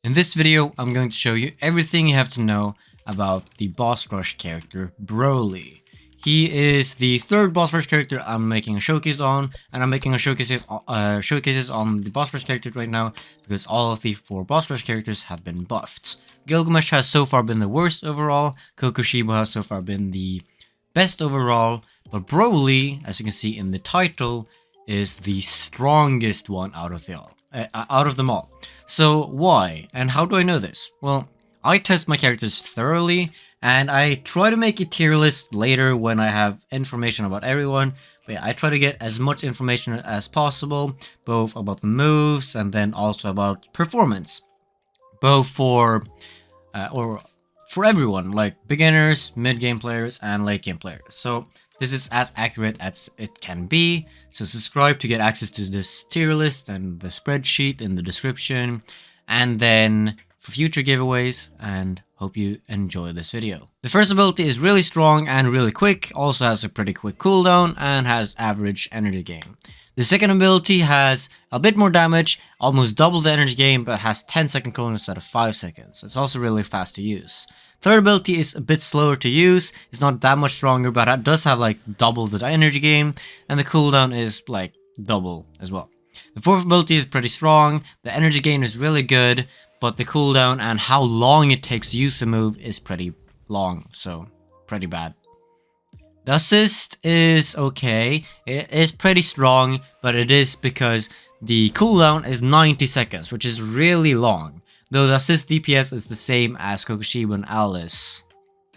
In this video, I'm going to show you everything you have to know about the boss rush character, BROLY. He is the third boss rush character I'm making a showcase on, and I'm making a showcases on the boss rush character right now because all of the 4 boss rush characters have been buffed. Gilgamesh has so far been the worst overall, Kokushibo has so far been the best overall, but BROLY, as you can see in the title, is the strongest one out of them all. So why? And how do I know this? Well, I test my characters thoroughly, and I try to make a tier list later when I have information about everyone. But yeah, I try to get as much information as possible, both about the moves and then also about performance, both for everyone, like beginners, mid-game players, and late-game players. So this is as accurate as it can be, so subscribe to get access to this tier list and the spreadsheet in the description, and then for future giveaways, and hope you enjoy this video. The first ability is really strong and really quick, also has a pretty quick cooldown, and has average energy gain. The second ability has a bit more damage, almost double the energy gain, but has 10-second cooldown instead of 5 seconds. It's also really fast to use. Third ability is a bit slower to use, it's not that much stronger, but it does have like double the energy gain, and the cooldown is like double as well. The fourth ability is pretty strong, the energy gain is really good, but the cooldown and how long it takes to use the move is pretty long, so pretty bad. The assist is okay, it is pretty strong, but it is because the cooldown is 90 seconds, which is really long. Though the assist DPS is the same as Kokushibo and Alice.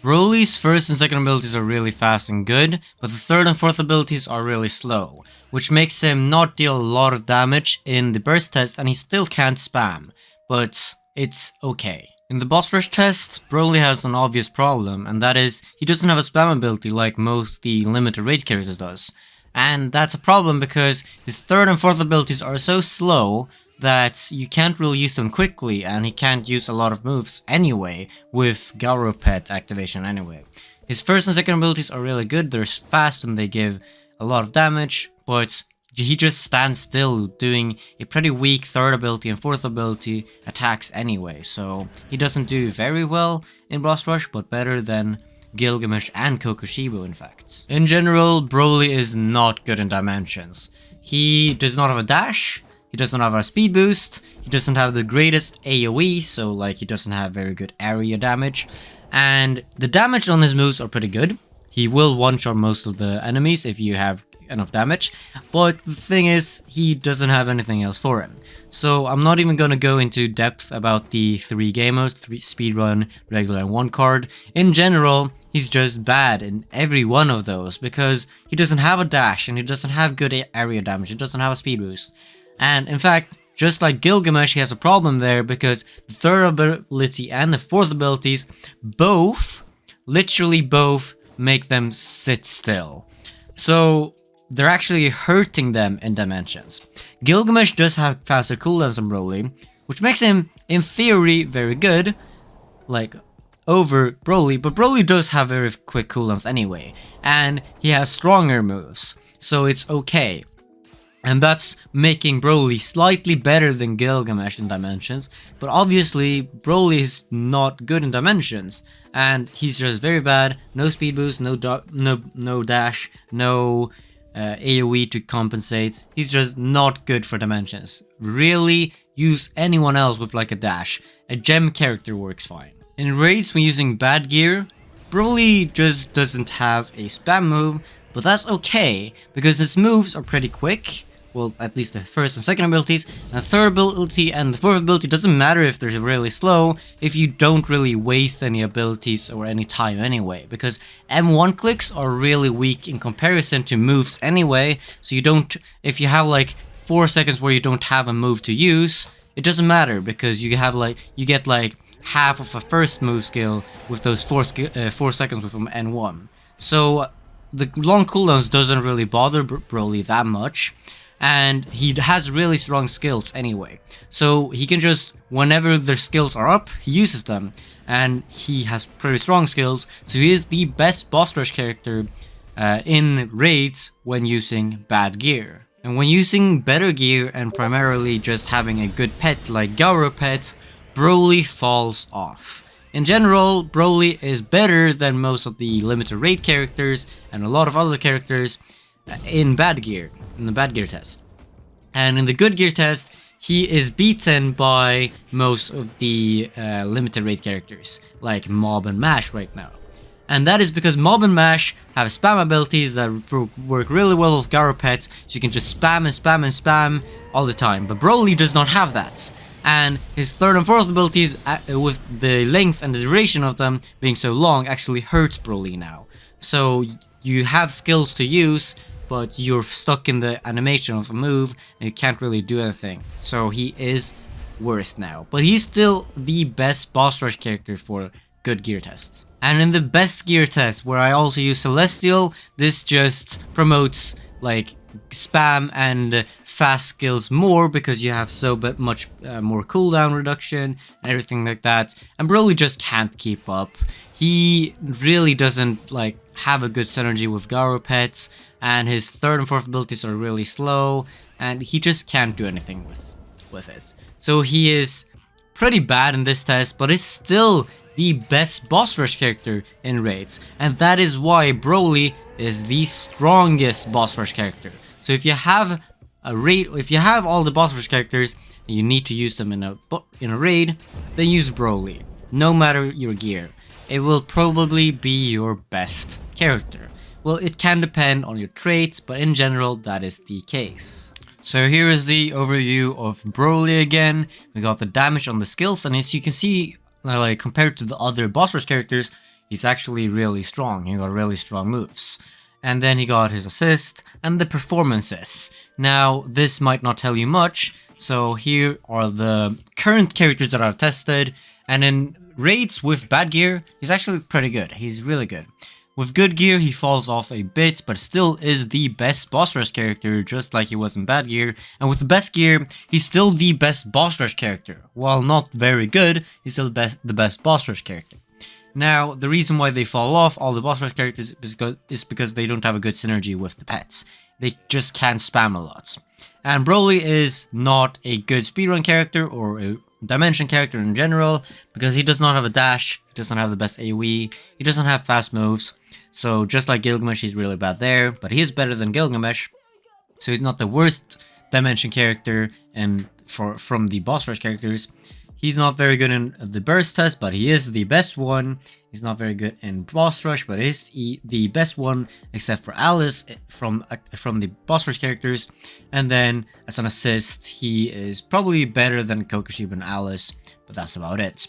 BROLY's first and second abilities are really fast and good, but the third and fourth abilities are really slow, which makes him not deal a lot of damage in the burst test, and he still can't spam, but it's okay. In the boss rush test, BROLY has an obvious problem, and that is he doesn't have a spam ability like most the limited raid characters does. And that's a problem because his third and fourth abilities are so slow that you can't really use them quickly, and he can't use a lot of moves anyway with Garo Pet activation anyway. His first and second abilities are really good, they're fast and they give a lot of damage, but he just stands still doing a pretty weak third ability and fourth ability attacks anyway, so he doesn't do very well in boss rush, but better than Gilgamesh and Kokushibo in fact. In general, BROLY is not good in dimensions. He does not have a dash, he doesn't have a speed boost, he doesn't have the greatest AoE, so like he doesn't have very good area damage, and the damage on his moves are pretty good. He will one-shot most of the enemies if you have enough damage, but the thing is, he doesn't have anything else for him. So I'm not even gonna go into depth about the 3 game modes, speedrun, regular, and 1 card. In general, he's just bad in every one of those, because he doesn't have a dash, and he doesn't have good area damage, he doesn't have a speed boost. And in fact, just like Gilgamesh, he has a problem there because the third ability and the fourth abilities literally both make them sit still. So they're actually hurting them in dimensions. Gilgamesh does have faster cooldowns than BROLY, which makes him, in theory, very good, like over BROLY, but BROLY does have very quick cooldowns anyway, and he has stronger moves, so it's okay. And that's making BROLY slightly better than Gilgamesh in dimensions, but obviously BROLY is not good in dimensions, and he's just very bad. No speed boost, no dash, no AoE to compensate. He's just not good for dimensions. Really, use anyone else with like a dash. A gem character works fine. In raids when using bad gear, BROLY just doesn't have a spam move, but that's okay because his moves are pretty quick. Well, at least the first and second abilities, and the third ability and the fourth ability doesn't matter if they're really slow, if you don't really waste any abilities or any time anyway, because M1 clicks are really weak in comparison to moves anyway, so you don't, if you have like 4 seconds where you don't have a move to use, it doesn't matter, because you get like half of a first move skill with those 4 seconds with N1. So the long cooldowns doesn't really bother BROLY that much. And he has really strong skills anyway, so he can just, whenever their skills are up, he uses them, and he has pretty strong skills, so he is the best boss rush character in raids when using bad gear. And when using better gear and primarily just having a good pet like Garo Pet, BROLY falls off. In general, BROLY is better than most of the limited raid characters and a lot of other characters in bad gear, in the bad gear test. And in the good gear test, he is beaten by most of the limited raid characters, like Mob and Mash right now. And that is because Mob and Mash have spam abilities that work really well with Garo pets, so you can just spam and spam and spam all the time. But BROLY does not have that. And his third and fourth abilities, with the length and the duration of them being so long, actually hurts BROLY now. So you have skills to use, but you're stuck in the animation of a move, and you can't really do anything. So he is worse now. But he's still the best boss rush character for good gear tests. And in the best gear test, where I also use Celestial, this just promotes like spam and fast skills more because you have so much more cooldown reduction and everything like that. And BROLY just can't keep up. He really doesn't like have a good synergy with Garo pets, and his third and fourth abilities are really slow, and he just can't do anything with it. So he is pretty bad in this test, but is still the best boss rush character in raids, and that is why BROLY is the strongest boss rush character. So if you have a raid, if you have all the boss rush characters and you need to use them in a raid, then use BROLY. No matter your gear, it will probably be your best character. Well, it can depend on your traits, but in general, that is the case. So here is the overview of BROLY again. We got the damage on the skills, and as you can see, like compared to the other boss rush characters, he's actually really strong. He got really strong moves. And then he got his assist and the performances. Now, this might not tell you much, so here are the current characters that I've tested, and in raids with bad gear, he's actually pretty good. He's really good. With good gear, he falls off a bit, but still is the best boss rush character, just like he was in bad gear. And with the best gear, he's still the best boss rush character. While not very good, he's still the best boss rush character. Now, the reason why they fall off, all the boss rush characters, is because they don't have a good synergy with the pets. They just can't spam a lot. And BROLY is not a good speedrun character or a dimension character in general, because he does not have a dash, he does not have the best AoE, he doesn't have fast moves. So just like Gilgamesh, he's really bad there, but he is better than Gilgamesh. So he's not the worst dimension character and from the boss rush characters. He's not very good in the burst test, but he is the best one. He's not very good in boss rush, but is the best one, except for Alice from the boss rush characters. And then as an assist, he is probably better than Kokushibo and Alice, but that's about it.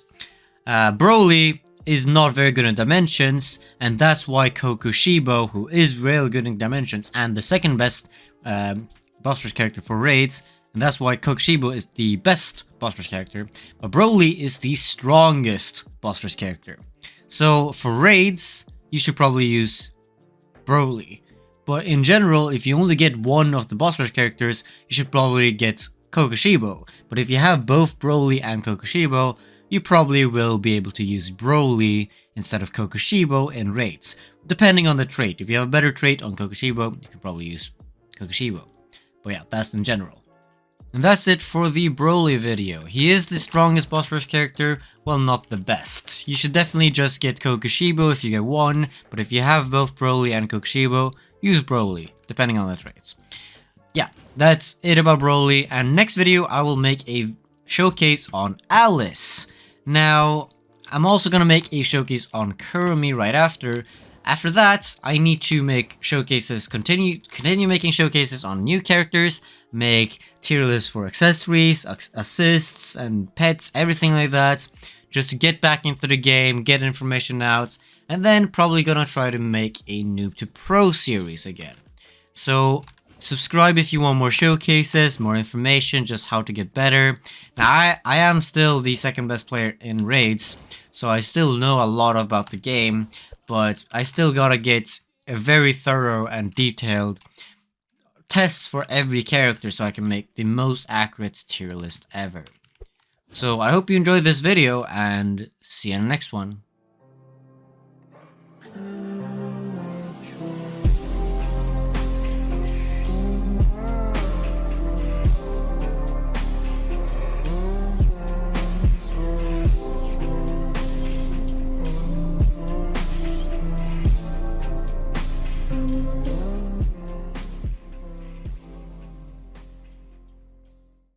BROLY is not very good in dimensions, and that's why Kokushibo, who is really good in dimensions and the second best boss rush character for raids, and that's why Kokushibo is the best boss rush character, but BROLY is the strongest boss rush character. So for raids, you should probably use BROLY. But in general, if you only get one of the boss rush characters, you should probably get Kokushibo. But if you have both BROLY and Kokushibo, you probably will be able to use BROLY instead of Kokushibo in raids, depending on the trait. If you have a better trait on Kokushibo, you can probably use Kokushibo. But yeah, that's in general. And that's it for the BROLY video. He is the strongest boss rush character, well, not the best. You should definitely just get Kokushibo if you get one, but if you have both BROLY and Kokushibo, use BROLY, depending on the traits. Yeah, that's it about BROLY, and next video I will make a showcase on Alice. Now, I'm also gonna make a showcase on Kurumi right after. After that, I need to make showcases, continue making showcases on new characters, make tier lists for accessories, assists, and pets, everything like that, just to get back into the game, get information out, and then probably gonna try to make a Noob to Pro series again. So, subscribe if you want more showcases, more information, just how to get better. Now, I am still the second best player in raids, so I still know a lot about the game, but I still gotta get a very thorough and detailed tests for every character so I can make the most accurate tier list ever. So I hope you enjoyed this video, and see you in the next one.